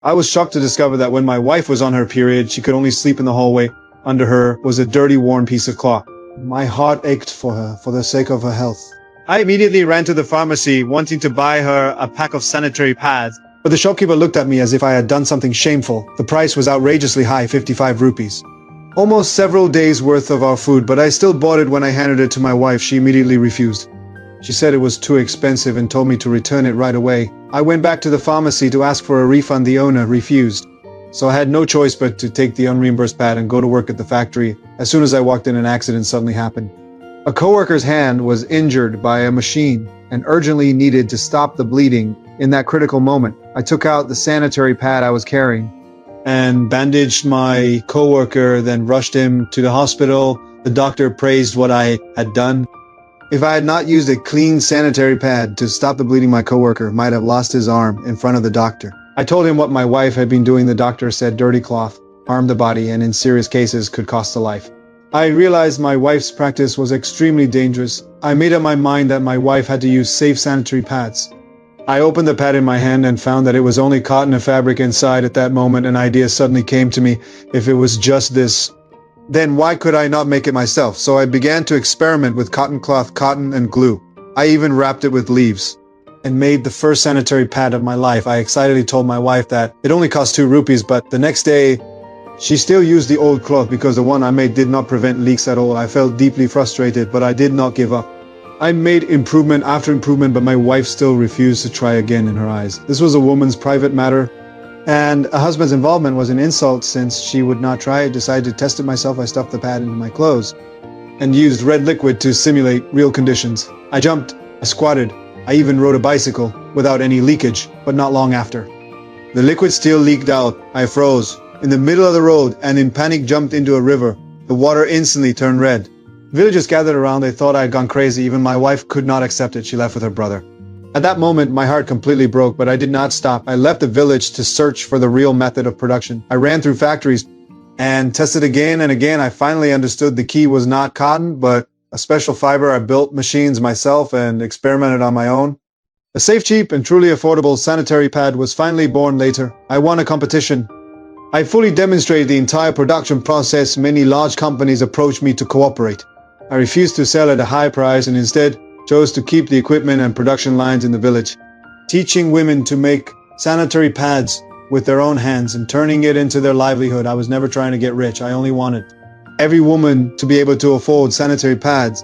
I was shocked to discover that when my wife was on her period, she could only sleep in the hallway. Under her was a dirty, worn piece of cloth. My heart ached for her, for the sake of her health. I immediately ran to the pharmacy, wanting to buy her a pack of sanitary pads, but the shopkeeper looked at me as if I had done something shameful. The price was outrageously high, 55 rupees. Almost several days' worth of our food, but I still bought it. When I handed it to my wife, she immediately refused. She said it was too expensive and told me to return it right away. I went back to the pharmacy to ask for a refund. The owner refused. So I had no choice but to take the unreimbursed pad and go to work at the factory. As soon as I walked in, an accident suddenly happened. A coworker's hand was injured by a machine and urgently needed to stop the bleeding. In that critical moment, I took out the sanitary pad I was carrying and bandaged my coworker, then rushed him to the hospital. The doctor praised what I had done. If I had not used a clean sanitary pad to stop the bleeding, my coworker might have lost his arm in front of the doctor. I told him what my wife had been doing. The doctor said dirty cloth harmed the body and in serious cases could cost a life. I realized my wife's practice was extremely dangerous. I made up my mind that my wife had to use safe sanitary pads. I opened the pad in my hand and found that it was only cotton and fabric inside. At that moment, an idea suddenly came to me. If it was just this, then why could I not make it myself? So I began to experiment with cotton cloth, cotton, and glue. I even wrapped it with leaves and made the first sanitary pad of my life. I excitedly told my wife that it only cost 2 rupees, but the next day, she still used the old cloth because the one I made did not prevent leaks at all. I felt deeply frustrated, but I did not give up. I made improvement after improvement, but my wife still refused to try again. In her eyes, this was a woman's private matter, and a husband's involvement was an insult. Since she would not try, I decided to test it myself. I stuffed the pad into my clothes and used red liquid to simulate real conditions. I jumped, I squatted, I even rode a bicycle without any leakage, but not long after, the liquid still leaked out. I froze in the middle of the road and in panic jumped into a river. The water instantly turned red. Villagers gathered around. They thought I had gone crazy. Even my wife could not accept it. She left with her brother. At that moment, my heart completely broke, but I did not stop. I left the village to search for the real method of production. I ran through factories and tested again and again. I finally understood the key was not cotton, but a special fiber. I built machines myself and experimented on my own. A safe, cheap, and truly affordable sanitary pad was finally born later. I won a competition. I fully demonstrated the entire production process. Many large companies approached me to cooperate. I refused to sell at a high price and instead chose to keep the equipment and production lines in the village. Teaching women to make sanitary pads with their own hands and turning it into their livelihood. I was never trying to get rich. I only wanted every woman to be able to afford sanitary pads